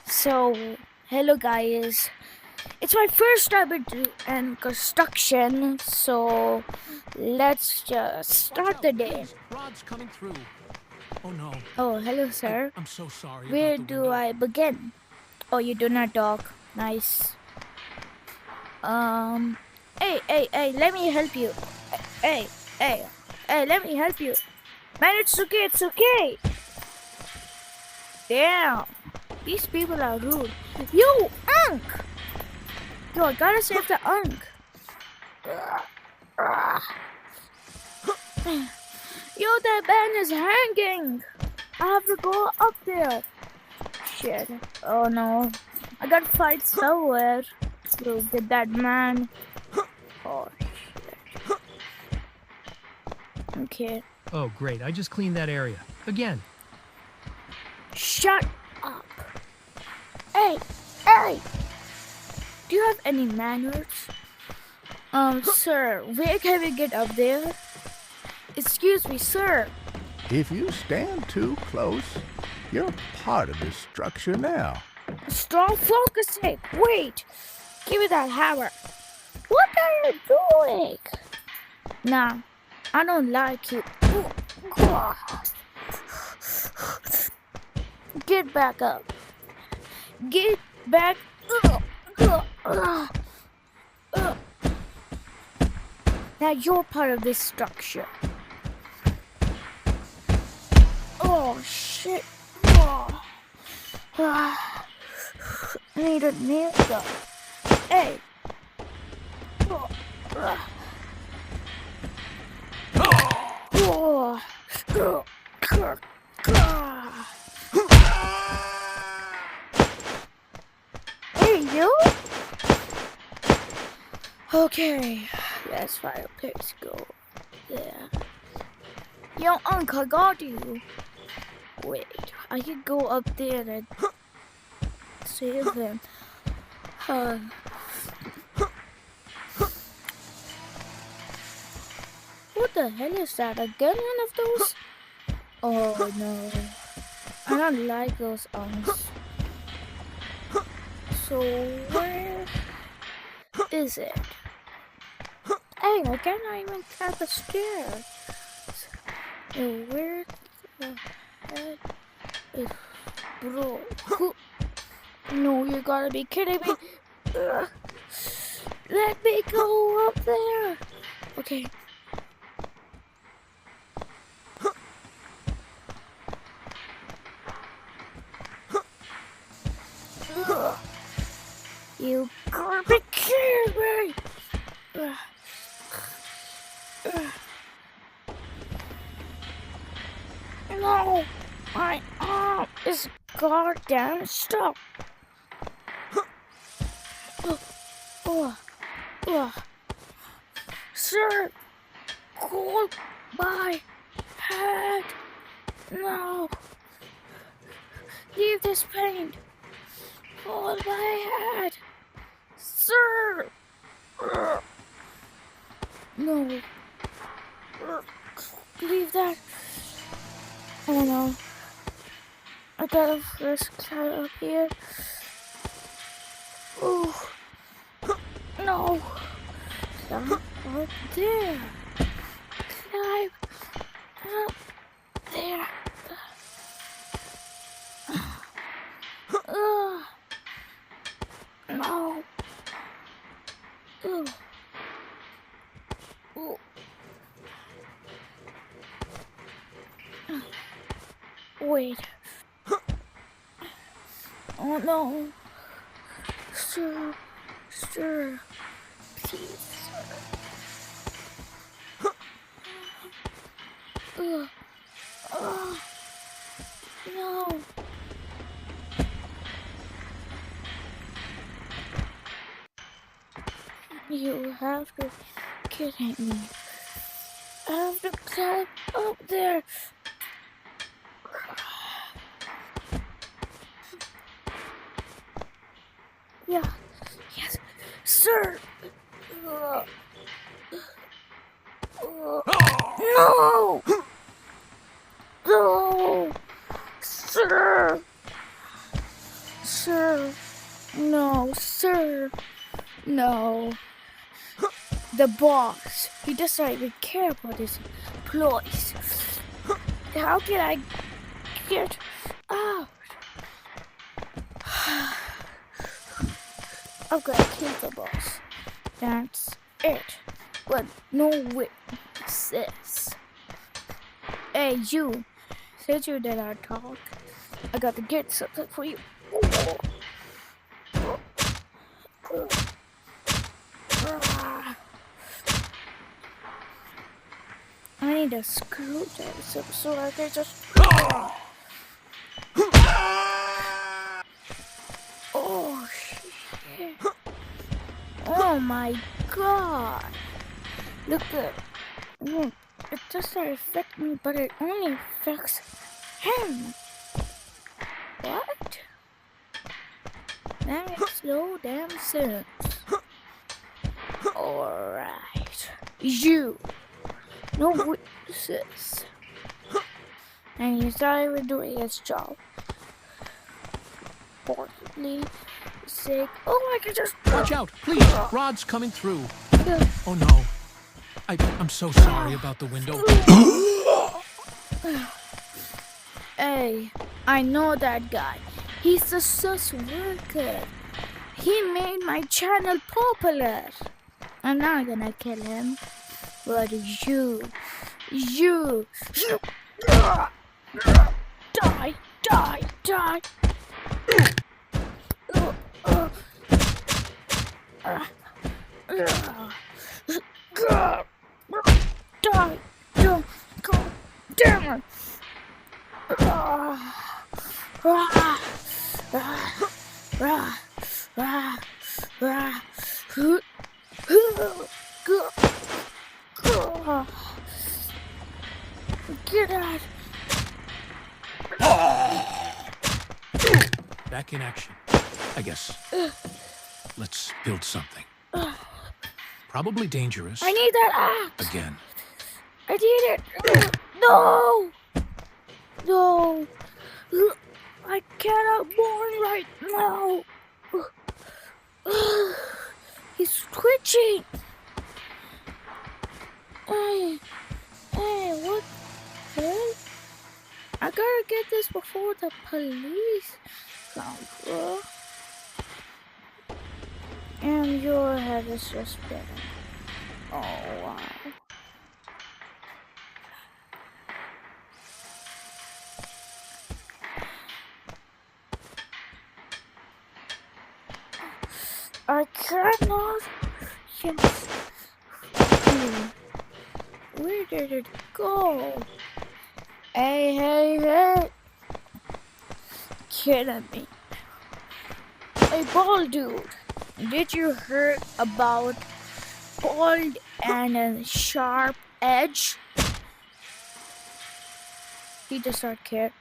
So hello guys. It's my first time in construction, so let's just start the day. Please, Rod's coming through. Oh no. Oh, hello sir. I'm so sorry Where about the do window. I begin? Oh, you do not talk. Nice. Um, hey, let me help you. Hey, hey, let me help you. Man, it's okay. Damn, these people are rude. Yo, Unk! Yo, I gotta save the Unk. Yo, that man is hanging. I have to go up there. Shit. Oh no. I gotta fight somewhere to get that man. Oh shit. Okay. Oh, great. I just cleaned that area. Again. Shut up. Hey! Do you have any manners? Sir, where can we get up there? Excuse me, sir. If you stand too close, you're part of this structure now. Strong focusing. Wait. Give me that hammer. What are you doing? Nah, I don't like you. Get back up. Get back up. Now you're part of this structure. Oh shit. Need a nigga. Hey. Hey, you? Okay, let's fire pigs go there. Yo, Uncle, I got you. Wait, I can go up there and save him. What the hell is that? Again, one of those? Oh no, I don't like those unks. So where is it? Hey, I cannot even climb the stairs. Where the heck is bro? No, you gotta be kidding me. Let me go up there. Okay. You gotta be kidding me. No, my arm is goddamn stuck. Sir, hold my head. No, leave this pain. Hold my head, sir. No, leave that. Oh no, I gotta first climb up here. Oh, no, climb up there. Climb up there. No. Wait. Oh no. Sir, please, sir. No. You have to be kidding me. I have to climb up there. Yeah. Yes. Sir. No. No. Sir. Sir. No, sir. No. The boss. He doesn't even care about his employees. How can I get out? I'm gonna kill the boss. That's it. But no witnesses. Hey, you. Since you did our talk, I gotta get something for you. I need a screwdriver so I can just. Oh shit! Oh my god! Look at it doesn't affect me, but it only affects him. What? That makes no damn sense. Alright. You. No witnesses. And he thought he was doing his job. Fortunately, sick. Oh, I can just. Watch out, please. Rod's coming through. Oh no. I'm so sorry about the window. Hey, I know that guy. He's a sus worker. He made my channel popular. I'm not gonna kill him. But you. Die. Die. God damn it. Get out. Back in action, I guess. Let's build something. Probably dangerous. I need that axe. Again. I need it. No. I cannot mourn right now. He's twitching. Hey, what? Hey? I gotta get this before the police come. And your head is just spinning. Oh, wow. I cannot. Yes. Where did it go? Hey. Kidding me. Hey, bald dude. Did you hear about bald and a sharp edge? He does not care.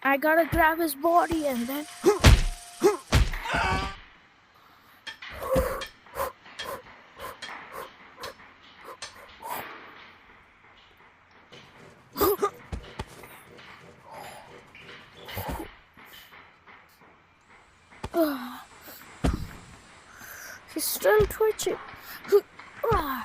I gotta grab his body and then. He's still twitching. Now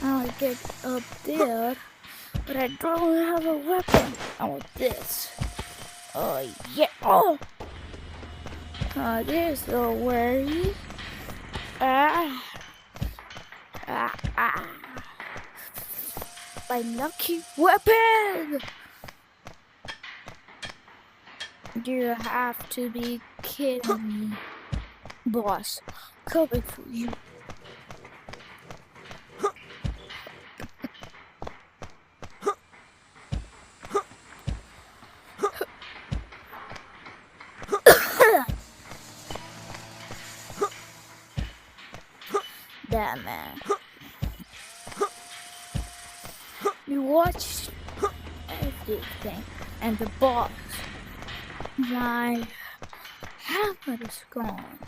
I get up there, but I don't have a weapon. Oh, this. Oh, yeah. Oh, there's the worry. My lucky weapon. You have to be kidding me. Boss, coming for you. Damn, man. You watched everything, and the boss. My hammer is gone.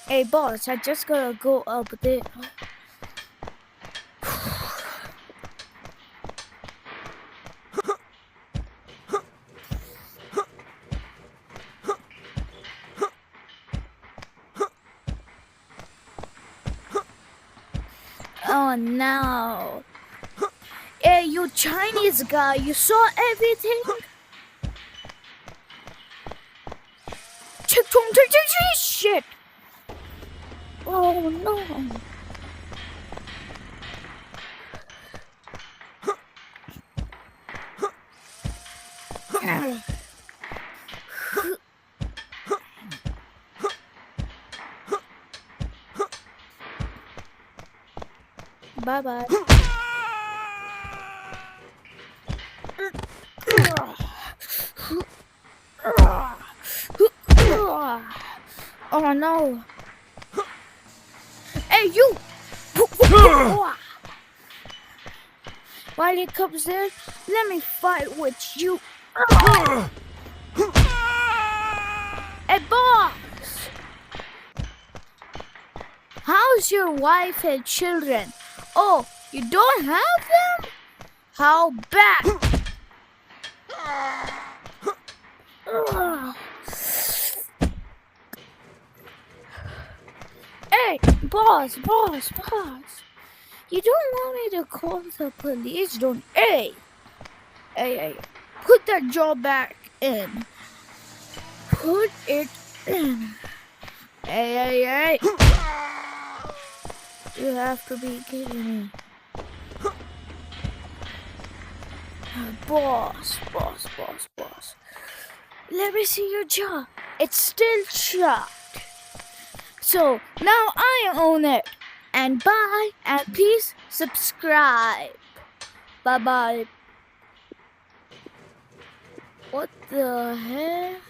Hey boss, I just gotta go up there. Oh no. Hey, you Chinese guy, you saw everything? Shit! Oh no. Bye bye. Oh no. Hey, you! While he comes there, let me fight with you. Hey, boss! How's your wife and children? Oh, you don't have them? How bad? Hey, boss. You don't want me to call the police, don't? Hey, put that jaw back in. Put it in. Hey. You have to be kidding me. Boss. Let me see your jaw. It's still shut. So now I own it. And bye. And please subscribe. Bye. What the heck?